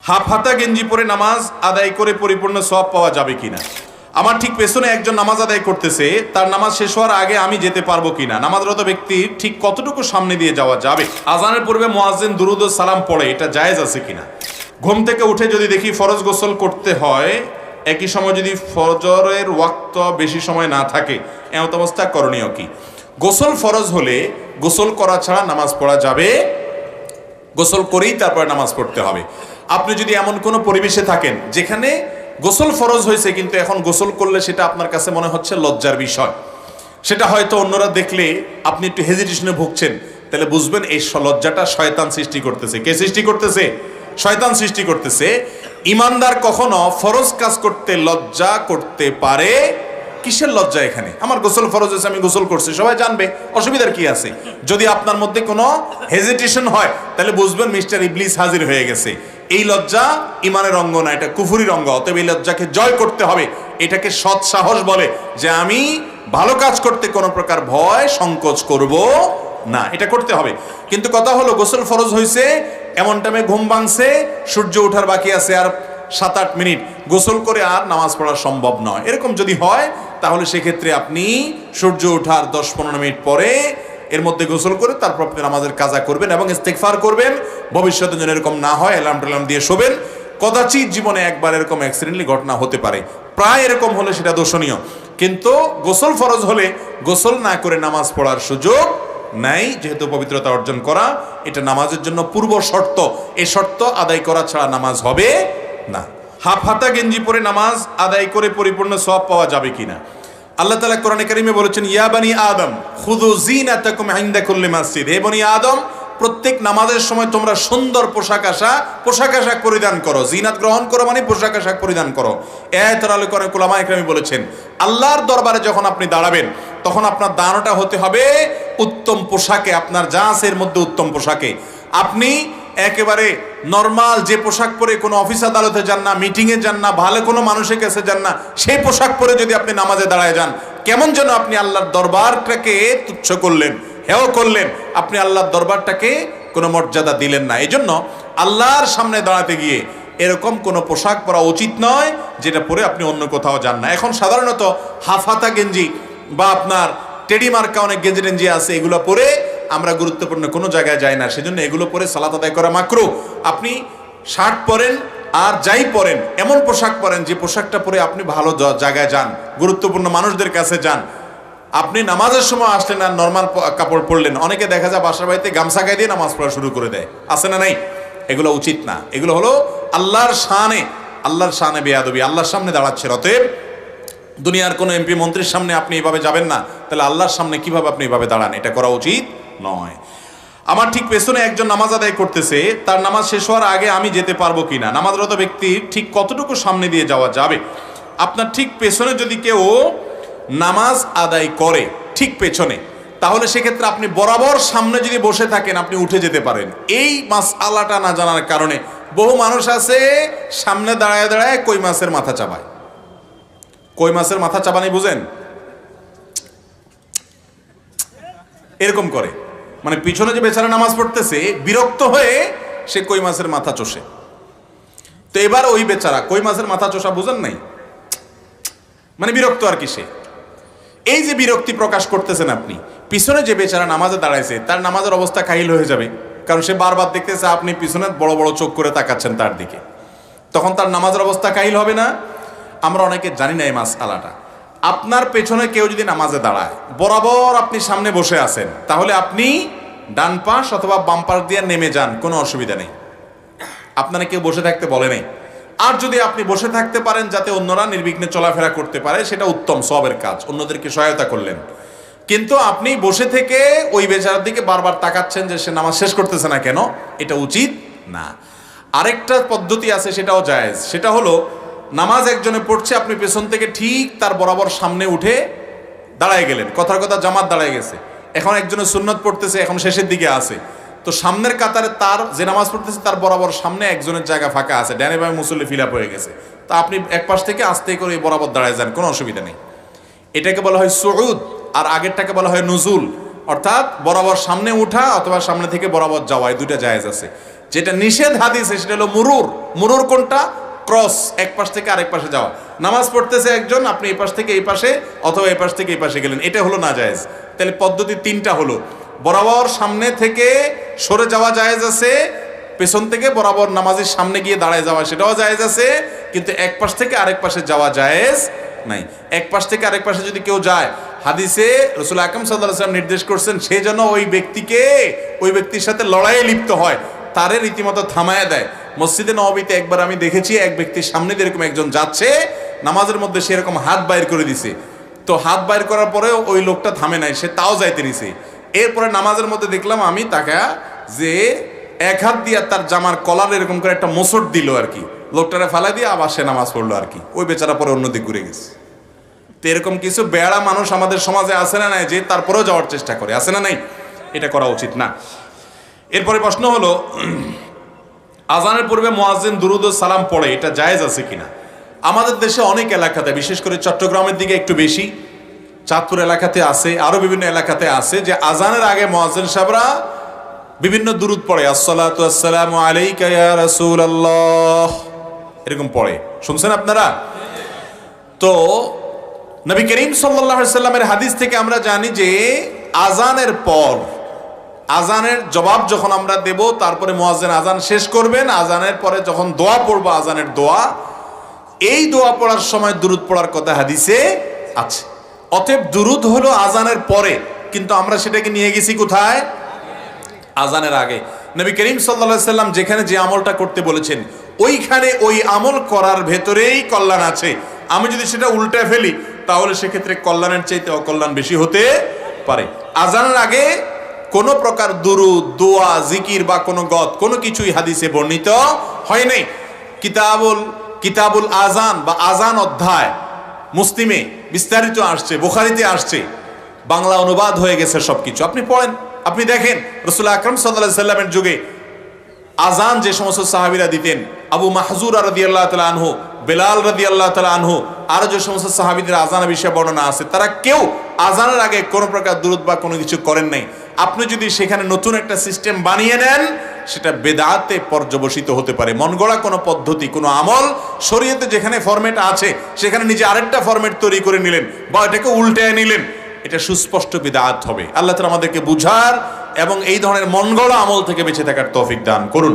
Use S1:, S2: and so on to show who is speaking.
S1: Half হাতা গেঞ্জি পরে নামাজ আদায় করে পরিপূর্ণ সওয়াব পাওয়া যাবে কিনা। আমার ঠিক পেছনে একজন নামাজ আদায় করতেছে, তার নামাজ শেষ হওয়ার আগে আমি যেতে পারবো কিনা, নামাজরত ব্যক্তির ঠিক কতটুকু সামনে দিয়ে যাওয়া যাবে। আজানের পূর্বে মুয়াজ্জিন দুরুদ ও সালাম পড়ে, এটা জায়েজ আছে কিনা। ঘুম থেকে উঠে যদি দেখি ফরজ গোসল করতে হয়, একই সময় যদি ফজরের ওয়াক্ত বেশি সময় না থাকে, এমন অবস্থা করণীয় কি। গোসল ফরজ হলে গোসল করা ছাড়া নামাজ পড়া যাবে, গোসল করেই তারপরে নামাজ পড়তে হবে। আপনি যদি এমন কোনো পরিবেশে থাকেন যেখানে গোসল ফরজ হয়েছে কিন্তু এখন গোসল করলে সেটা আপনার কাছে মনে হচ্ছে লজ্জার বিষয়, সেটা হয়তো অন্যরা দেখলে আপনি একটু হেজিটেশনে ভুগছেন, তাহলে বুঝবেন এই লজ্জাটা শয়তান সৃষ্টি করতেছে। কে সৃষ্টি করতেছে? শয়তান সৃষ্টি করতেছে। ইমানদার কখনো ফরজ কাজ করতে লজ্জা করতে পারে। কিসের লজ্জা এখানে? আমার গোসল ফরজ হয়েছে, আমি গোসল করছি, সবাই জানবে, অসুবিধার কি আছে? যদি আপনার মধ্যে কোনো হেজিটেশন হয় তাহলে বুঝবেন মিস্টার ইবলিস হাজির হয়ে গেছে। এই লজ্জা ইমানের অঙ্গ না, এটা কুফুরির অঙ্গ। অতএব এই লজ্জাকে জয় করতে হবে। এটাকে সৎ সাহস বলে, যে আমি ভালো কাজ করতে কোনো প্রকার ভয় সংকোচ করব না, এটা করতে হবে। কিন্তু কথা হলো গোসল ফরজ হয়েছে, এমন টাইমে ঘুম ভাঙছে, সূর্য ওঠার বাকি আছে আর 7-8 মিনিট, গোসল করে আর নামাজ পড়া সম্ভব নয়। এরকম যদি হয় তাহলে সেক্ষেত্রে আপনি সূর্য ওঠার 10-15 মিনিট পরে এর মধ্যে গোসল করে তারপর আপনি নামাজের কাজা করবেন এবং ইস্তেগফার করবেন। ভবিষ্যতে যেন এরকম না হয় অ্যালার্ম টালার্ম দিয়ে শোবেন। কদাচিৎ জীবনে একবার এরকম অ্যাক্সিডেন্টলি ঘটনা হতে পারে, প্রায় এরকম হলে সেটা দোষণীয়। কিন্তু গোসল ফরজ হলে গোসল না করে নামাজ পড়ার সুযোগ নাই, যেহেতু পবিত্রতা অর্জন করা এটা নামাজের জন্য পূর্ব শর্ত। এই শর্ত আদায় করা ছাড়া নামাজ হবে না। হাফ হাতা গেঞ্জি পরে নামাজ আদায় করে পরিপূর্ণ সওয়াব পাওয়া যাবে কিনা। আল্লাহ তাআলা কোরআনে কারিমে বলেছেন, ইয়া বানি আদম খুযু যিনাতাকুম ইনদা কুল্লি মাসজিদ। হে বনি আদম, প্রত্যেক নামাজের সময় তোমরা সুন্দর পোশাক আশাক পরিধান করো। জিনাত গ্রহণ করো মানে পোশাক আশাক পরিধান করো। আয়াতের আলোকে অনেক উলামা ইকরাম বলেছেন, আল্লাহর দরবারে যখন আপনি দাঁড়াবেন তখন আপনার দাঁড়ানোটা হতে হবে উত্তম পোশাকে, আপনার যা আছে এর মধ্যে উত্তম পোশাকে। আপনি একেবারে নর্মাল যে পোশাক পরে কোনো অফিস আদালতে যান না, মিটিংয়ে যান না, ভালো কোনো মানুষের কাছে যান না, সেই পোশাক পরে যদি আপনি নামাজে দাঁড়ায় যান, কেমন যেন আপনি আল্লাহর দরবারটাকে তুচ্ছ করলেন, হেয় করলেন, আপনি আল্লাহর দরবারটাকে কোনো মর্যাদা দিলেন না। এই জন্য আল্লাহর সামনে দাঁড়াতে গিয়ে এরকম কোনো পোশাক পরা উচিত নয় যেটা পরে আপনি অন্য কোথাও যান না। এখন সাধারণত হাফ হাতা গেঞ্জি বা আপনার টেডি মার্কা অনেক গেঞ্জি টেঞ্জি আছে, এগুলো পরে আমরা গুরুত্বপূর্ণ কোনো জায়গায় যাই না, সেজন্য এগুলো পরে সালাত আদায় করা মাকরুহ। আপনি শার্ট পরেন আর যাই পরেন এমন পোশাক পরেন যে পোশাকটা পরে আপনি ভালো জায়গায় যান, গুরুত্বপূর্ণ মানুষদের কাছে যান। আপনি নামাজের সময় আসলেন আর নর্মাল কাপড় পরলেন, অনেকে দেখা যায় বাসার বাড়িতে গামছা গায়ে দিয়ে নামাজ পড়া শুরু করে দেয়, আছে না নাই? এগুলো উচিত না। এগুলো হলো আল্লাহর শানে বেয়াদবি, আল্লাহর সামনে দাঁড়াচ্ছে। অতএব দুনিয়ার কোনো এমপি মন্ত্রীর সামনে আপনি এভাবে যাবেন না, তাহলে আল্লাহর সামনে কিভাবে আপনি এভাবে দাঁড়ান? এটা করা উচিত নয়। আমার ঠিক পেছনে একজন নামাজ আদায় করতেছে, তার নামাজ শেষ হওয়ার আগে আমি যেতে পারবো কিনা, নামাজরত ব্যক্তির ঠিক কতটুকু সামনে দিয়ে যাওয়া যাবে। আপনার ঠিক পেছনে যদি কেউ নামাজ আদায় করে ঠিক পেছনে, তাহলে সেক্ষেত্রে আপনি বরাবর সামনে যদি বসে থাকেন আপনি উঠে যেতে পারেন। এই মাসআলাটা না জানার কারণে বহু মানুষ আছে সামনে দাঁড়ায় দাঁড়ায় কই মাছের মাথা চাবায়। কই মাছের মাথা চাবানি বুঝেন? এরকম করে, মানে পিছনে যে বেচারা নামাজ পড়তেছে বিরক্ত হয়ে সে কই মাছের মাথা চষে। তো এবার ওই বেচারা কই মাছের মাথা চষা বুঝেন নাই, মানে বিরক্ত আর কি। সে এই যে বিরক্তি প্রকাশ করতেছেন আপনি, পিছনে যে বেচারা নামাজে দাঁড়াইছে তার নামাজের অবস্থা কাহিল হয়ে যাবে, কারণ সে বারবার দেখতেছে আপনি পিছনে বড় বড় চোখ করে তাকাচ্ছেন তার দিকে, তখন তার নামাজের অবস্থা কাহিল হবে না? আমরা অনেকে জানি না এই মাসআলাটা। আপনার পেছনে কেউ যদি নামাজে দাঁড়ায়, বরাবর আপনি সামনে বসে আছেন, তাহলে আপনি ডান পাশ অথবা বাম পাশ দিয়ে নেমে যান, কোনো অসুবিধা নেই। আপনারা কেউ বসে থাকতে বলে নেই। আর যদি আপনি বসে থাকতে পারেন যাতে অন্যরা নির্বিঘ্নে চলাফেরা করতে পারে, সেটা উত্তম সওয়াবের কাজ, অন্যদেরকে সহায়তা করলেন। কিন্তু আপনি বসে থেকে ওই বেচারার দিকে বারবার তাকাচ্ছেন যে সে নামাজ শেষ করতেছে না কেন, এটা উচিত না। আরেকটা পদ্ধতি আছে, সেটাও জায়েজ। সেটা হলো নামাজ একজনে পড়ছে, আপনি পেছন থেকে ঠিক তার বরাবর সামনে উঠে দাঁড়ায় গেলেন। কথার কথা জামাত দাঁড়ায় গেছে, এখন একজনের সুন্নত পড়তেছে, এখন শেষের দিকে আছে, তো সামনের কাতারে তার যে নামাজ পড়তেছে তার বরাবর সামনে একজনের জায়গা ফাঁকা আছে, ডানে বামে মুসল্লি ফিল আপ হয়ে গেছে, তা আপনি এক পাশ থেকে আস্তে করে বরাবর দাঁড়ায় যান, কোনো অসুবিধা নেই। এটাকে বলা হয় সুউদ, আর আগেরটাকে বলা হয় নুজুল, অর্থাৎ বরাবর সামনে উঠা অথবা সামনে থেকে বরাবর যাওয়া, এই দুইটা জায়েজ আছে। যেটা নিষেধ হাদিসে সেটা হলো মুরুর। মুরুর কোনটা? ক্রস, এক পাশ থেকে আরেক পাশে যাওয়া। নামাজ পড়তেছে একজন, আপনি এই পাশ থেকে এই পাশে অথবা এই পাশ থেকে এই পাশে গেলেন, এটা হলো নাজায়েজ। তাহলে পদ্ধতি তিনটা হলো, বরাবর সামনে থেকে সরে যাওয়া জায়েজ আছে, পেছন থেকে বরাবর নামাজের সামনে গিয়ে দাঁড়ায় যাওয়া সেটাও জায়েজ আছে, কিন্তু এক পাশ থেকে আরেক পাশে যাওয়া জায়েজ নাই। এক পাশ থেকে আরেক পাশে যদি কেউ যায়, হাদিসে রাসূল আকরাম সাল্লাল্লাহু আলাইহি ওয়াসাল্লাম নির্দেশ করছেন সে যেন ওই ব্যক্তির সাথে লড়াইয়ে লিপ্ত হয়, তারে রীতিমতো থামায় দেয়। মসজিদে নববীতে একবার আমি দেখেছি, এক ব্যক্তির সামনে দিয়ে এরকম একজন যাচ্ছে নামাজের মধ্যে, সে এরকম হাত বাইর করে দিছে, তো হাত বাইর করার পরেও ওই লোকটা থামে নাই, সে তাও যাইতে নিছে। এরপরে নামাজের মধ্যে দেখলাম আমি তাকে যে এক হাত দিয়ে তার জামার কলার এরকম করে একটা মোচড় দিল আর কি, লোকটারে ফালাই দিয়ে আবার সে নামাজ পড়লো আর কি, ওই বেচারা পরে অন্যদিক ঘুরে গেছে। তো এরকম কিছু বেড়া মানুষ আমাদের সমাজে আছে না নাই, যে তারপরেও যাওয়ার চেষ্টা করে, আছে না নাই? এটা করা উচিত না। এরপরে প্রশ্ন হলো, আজানের পূর্বে মুয়াজ্জিন দুরুদ ও সালাম পড়ে, এটা জায়েজ আছে কিনা? আমাদের দেশে অনেক এলাকাতে, বিশেষ করে চট্টগ্রামের দিকে একটু বেশি, চাঁদপুর এলাকাতে আছে, আরো বিভিন্ন এলাকাতে আছে, যে আজানের আগে মুয়াজ্জিন সাহেবরা বিভিন্ন দুরুদ পড়ে, আসসালাতু আসসালামু আলাইকা ইয়া রাসূলুল্লাহ, এরকম পড়ে। শুনছেন আপনারা? তো নবী করিম সাল্লাল্লাহু আলাইহি সাল্লামের হাদিস থেকে আমরা জানি যে আজানের পর, আজানের জবাব যখন আমরা দেব, তারপরে মুয়াজ্জিন আজান শেষ করবেন, আজানের পরে যখন দোয়া পড়বো, আজানের দোয়া, এই দোয়া পড়ার সময় দুরুদ পড়ার কথা হাদিসে আছে। অতএব দুরুদ হলো আজানের পরে, কিন্তু আমরা সেটাকে নিয়ে গেছি কোথায়? আজানের আগে। নবী করিম সাল্লাল্লাহু আলাইহি সাল্লাম যেখানে যে আমলটা করতে বলেছেন, ওইখানে ওই আমল করার ভেতরেই কল্যাণ আছে। আমি যদি সেটা উল্টে ফেলি, তাহলে সেক্ষেত্রে কল্যাণের চাইতে অকল্যাণ বেশি হতে পারে। আজানের আগে কোনো প্রকার দুরুদ, দোয়া, জিকির বা কোনো গত কোনো কিছুই হাদিসে বর্ণিত হয় নাই। কিতাবুল আজান বা আজান অধ্যায় মুসলিমে বিস্তারিত আসছে, বুখারীতে আসছে, বাংলা অনুবাদ হয়ে গেছে সবকিছু। আপনি পড়েন, আপনি দেখেন রাসূল আকরাম সাল্লাল্লাহু আলাইহি সাল্লামের যুগে আজান যে সমস্ত সাহাবীরা দিতেন, আবু মাহজুরা রাদিয়াল্লাহু তাআলা আনহু, বেলাল রাদিয়াল্লাহু তাআলা আনহু, আরো যে সমস্ত সাহাবীদের আজানের বিষয়ে বর্ণনা আছে, তারা কেউ আজানের আগে কোনো প্রকার দুরুদ বা কোনো কিছু করেন নাই। আপনি যদি সেখানে নতুন একটা সিস্টেম বানিয়ে নেন, সেটা বেদাতে পর্যবসিত হতে পারে। মন গড়া কোনো পদ্ধতি, কোনো আমল শরীয়তে যেখানে ফরম্যাট আছে, সেখানে নিজে আরেকটা ফরম্যাট তৈরি করে নিলেন বা এটাকে উল্টায় নিলেন, এটা সুস্পষ্ট বিদআত হবে। আল্লাহ তাআলা আমাদেরকে বুঝার এবং এই ধরনের মন গড়া আমল থেকে বেঁচে থাকার তৌফিক দান করুন।